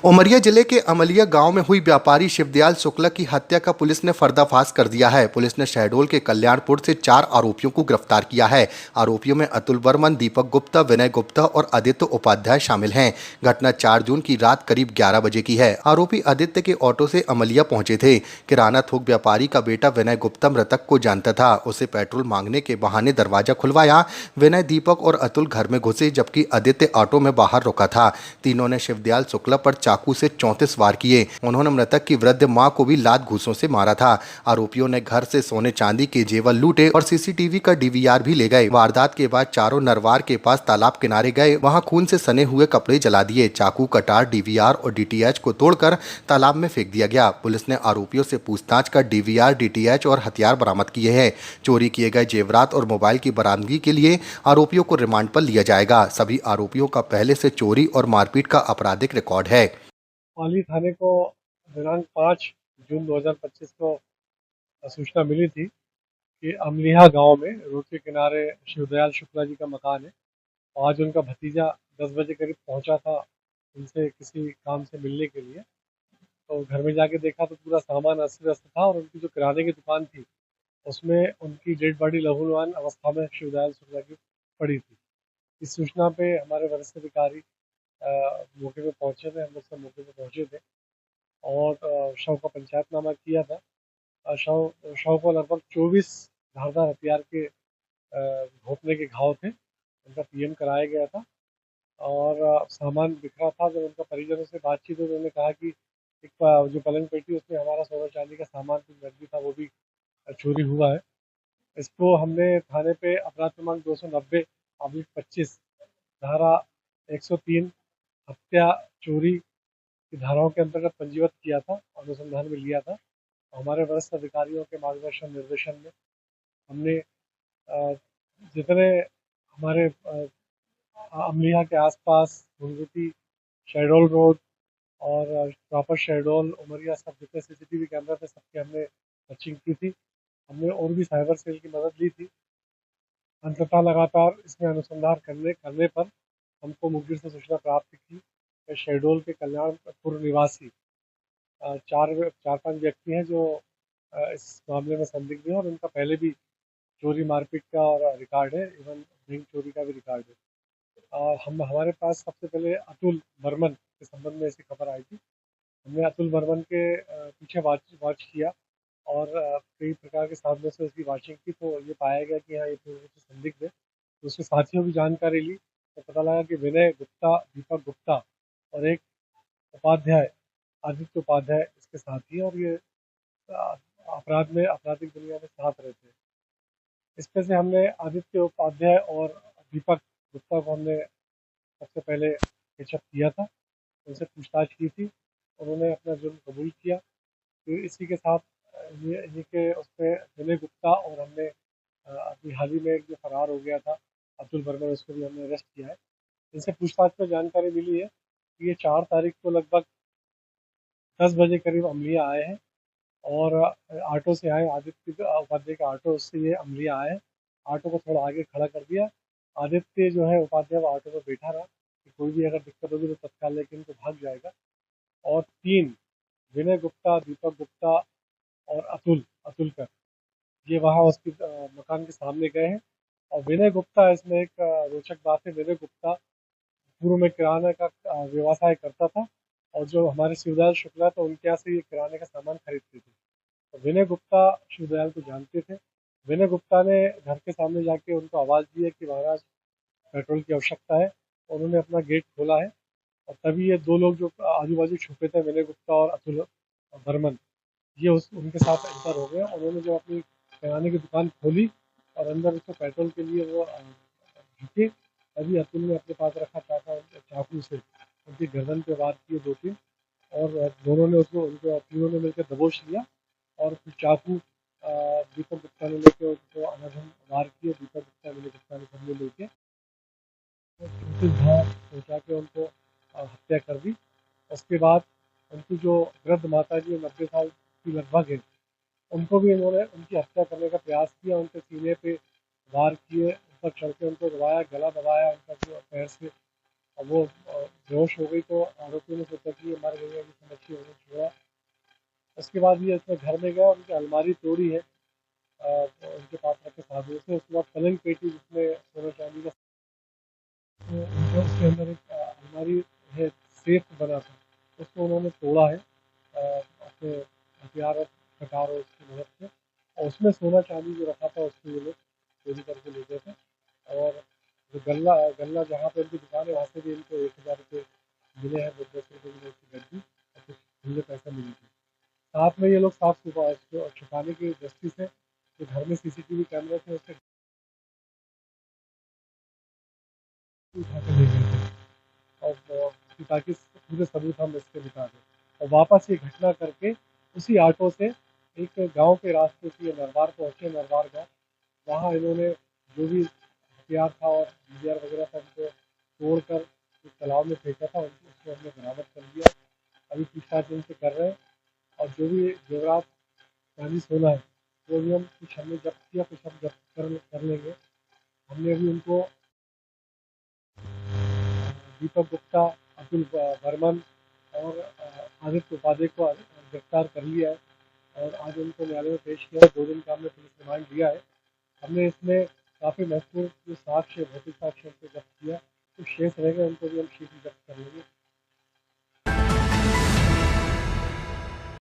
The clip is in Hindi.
उमरिया जिले के अमलिया गांव में हुई व्यापारी शिवदयाल शुक्ला की हत्या का पुलिस ने पर्दाफाश कर दिया है। पुलिस ने शहडोल के कल्याणपुर से 4 आरोपियों को गिरफ्तार किया है। आरोपियों में अतुल वर्मन, दीपक गुप्ता, विनय गुप्ता और आदित्य उपाध्याय शामिल हैं। घटना 4 जून की रात करीब 11 बजे की है। आरोपी आदित्य के ऑटो से अमलिया पहुंचे थे। किराना थोक व्यापारी का बेटा विनय गुप्ता मृतक को जानता था। उसे पेट्रोल मांगने के बहाने दरवाजा खुलवाया। विनय, दीपक और अतुल घर में घुसे, जबकि आदित्य ऑटो में बाहर रुका था। तीनों ने शिवदयाल शुक्ला पर चाकू से 34 वार किए। उन्होंने मृतक की वृद्ध मां को भी लात घूंसों से मारा था। आरोपियों ने घर से सोने चांदी के जेवर लूटे और सीसीटीवी का डीवीआर भी ले गए। वारदात के बाद चारों नरवार के पास तालाब किनारे गए, वहां खून से सने हुए कपड़े जला दिए। चाकू, कटार, डीवीआर और डीटीएच को तोड़कर तालाब में फेंक दिया गया। पुलिस ने आरोपियों से पूछताछ कर डीवीआर, डीटीएच और हथियार बरामद किए हैं। चोरी किए गए जेवरात और मोबाइल की बरामदगी के लिए आरोपियों को रिमांड पर लिया जाएगा। सभी आरोपियों का पहले से चोरी और मारपीट का आपराधिक रिकॉर्ड है। पाली थाने को दिनांक 5 जून 2025 को सूचना मिली थी कि अमलिहा गांव में रोड के किनारे शिवदयाल शुक्ला जी का मकान है। आज उनका भतीजा 10 बजे करीब पहुंचा था उनसे किसी काम से मिलने के लिए। तो घर में जाके देखा तो पूरा सामान अस्त व्यस्त था और उनकी जो किराने की दुकान थी उसमें उनकी डेड बॉडी लहूलुहान अवस्था में शिवदयाल शुक्ला की पड़ी थी। इस सूचना पे हमारे वरिष्ठ अधिकारी मौके पे पहुंचे थे, हम लोग सब मौके पे पहुंचे थे और शव का पंचायतनामा किया था। शव शव को लगभग 24 धारदार हथियार के घोंपने के घाव थे। उनका पीएम कराया गया था और सामान बिखरा था। जब उनका परिजनों से बातचीत हुई तो उन्होंने कहा कि एक जो पलंग पेटी उसमें हमारा सोना चांदी का सामान कुछ नकदी था, वो भी चोरी हुआ है। इसको हमने थाने पे अपराध क्रमांक 290/25 धारा 103 हत्या चोरी की धाराओं के अंतर्गत पंजीबद्ध किया था, अनुसंधान में लिया था। हमारे वरिष्ठ अधिकारियों के मार्गदर्शन निर्देशन में हमने जितने हमारे अमलिया के आसपास गुंगुती, शहडोल रोड और प्रॉपर शहडोल, उमरिया, सब जितने सीसीटीवी कैमरा थे सबके हमने सर्चिंग की थी। हमने और भी साइबर सेल की मदद ली थी। अंततः लगातार इसमें अनुसंधान करने करने पर हमको मुखबिर से सूचना प्राप्त की कि शहडोल के कल्याणपुर निवासी चार पांच व्यक्ति हैं जो इस मामले में संदिग्ध हैं और उनका पहले भी चोरी मारपीट का और रिकॉर्ड है, इवन बैंक चोरी का भी रिकॉर्ड है। हम हमारे पास सबसे पहले अतुल बर्मन के संबंध में ऐसी खबर आई थी। हमने अतुल बर्मन के पीछे वॉच किया और कई प्रकार के साधनों से उसकी वॉचिंग की तो ये पाया गया कि हाँ, ये पूरी रूप से संदिग्ध है। तो उसके साथियों की जानकारी ली तो पता लगा कि विनय गुप्ता, दीपक गुप्ता और एक उपाध्याय, आदित्य उपाध्याय इसके साथी हैं और ये अ, अपराध में, आपराधिक दुनिया में साथ रहते हैं। इसमें से हमने आदित्य उपाध्याय और दीपक गुप्ता को हमने सबसे पहले पेशअप किया था, उनसे पूछताछ की थी। उन्होंने अपना जुर्म कबूल किया। फिर इसी के साथ ये इन्हीं के उसमें विनय गुप्ता और हमने अभी हाल ही में एक जो फरार हो गया था अतुल वर्मा, उसको भी हमने अरेस्ट किया है। इनसे पूछताछ में जानकारी मिली है कि ये 4 तारीख को लगभग 10 बजे करीब अमलिया आए हैं और ऑटो से आए, आदित्य उपाध्याय का ऑटो, उससे ये अमलिया आए। ऑटो को थोड़ा आगे खड़ा कर दिया। आदित्य जो है उपाध्याय वो ऑटो में बैठा रहा कि कोई भी अगर दिक्कत होगी तो तत्काल लेकिन तो भाग जाएगा। और 3 विनय गुप्ता, दीपक गुप्ता और अतुल कर ये वहाँ उसके मकान के सामने गए हैं। और विनय गुप्ता, इसमें एक रोचक बात है, विनय गुप्ता पूर्व में किराना का व्यवसाय करता था और जो हमारे शिवदयाल शुक्ला तो उनके यहाँ से ये किराने का सामान खरीदते थे। तो विनय गुप्ता शिवदयाल को जानते थे। विनय गुप्ता ने घर के सामने जाके उनको आवाज़ दी है कि महाराज पेट्रोल की आवश्यकता है। उन्होंने अपना गेट खोला है और तभी ये 2 लोग जो आजू बाजू छुपे थे, विनय गुप्ता और अतुल बर्मन, ये उनके साथ एंटर हो गए। उन्होंने जब अपनी किराने की दुकान खोली और अंदर उसको पेट्रोल के लिए वो झुके, तभी अतुल ने अपने पास रखा चाकू से उनकी गर्दन पे वार किए 2-3 और दोनों ने उसको उनको तीनों ने मिलकर दबोच लिया और फिर चाकू दीपक गुप्ता ने लेके उसको अनधन वार किए। दीपक गुप्ता, विनय गुप्ता ने सबने लेके उनके घाव पहुँचा के उनको हत्या कर दी। उसके बाद उनकी जो वृद्ध माता जी 90 साल की लगभग है, उनको भी इन्होंने उनकी हत्या करने का प्रयास किया। उनके सीने पे वार किए, ऊपर चढ़ के उनको दबाया, गला दबाया उनका जो पैर से अब वो बेहोश हो गई तो आरोपियों ने सोचा कि ये मर गई है, अभी समझी उन्हें छोड़ा। उसके बाद ये अपने घर में गया, उनकी अलमारी तोड़ी है उनके पास रखे साधुओं से। उसके बाद पलंग पेटी जिसमें सोना चांदी का उनके उसके अंदर एक अलमारी है, सेफ बना था, उसको उन्होंने तोड़ा है अपने हथियार और कटार और उसकी मदद से, और उसमें सोना चांदी जो रखा था उसको ये लोग चोरी करके ले गए थे। और जो गल्ला गल्ला जहाँ पे उनकी दुकान है वहाँ से भी इनको 1,000 रुपये मिले हैं, 10-10 रुपये की उसकी गड्डी और कुछ खुले पैसे मिले थे। साथ में ये लोग साफ छुपाने की दृष्टि से जो घर में सीसीटीवी कैमरे थे उससे उठा कर ले गए थे, और ताकि पूरे सबूत हम इसके मिटा दें। और वापस ये घटना करके उसी ऑटो से एक गांव के रास्ते से ये नरवार पहुंचे, नरवार गांव। वहाँ इन्होंने जो भी हथियार था और डीवीआर वगैरह था उनको तोड़ कर एक तालाब में फेंका था, उसको हमने बरामद कर लिया। अभी पूछताछ इनसे कर रहे हैं, और जो भी जेवरात चांदी सोना है वो भी हम कुछ हमने जब्त किया, कुछ हम जब्त कर लेंगे। हमने अभी उनको दीपक गुप्ता, अतुल बर्मन और आदित्य उपाध्याय को गिरफ्तार कर लिया है और आज उनको न्यायालय में पेश किया है। 2 दिन का हमने पुलिस रिमांड लिया है। हमने इसमें काफ़ी महत्वपूर्ण जो साक्ष्य, भौतिक साक्ष्य उनको जब्त किया, कुछ शेष रह गए उनको भी हम शीघ्र जब्त कर लेंगे।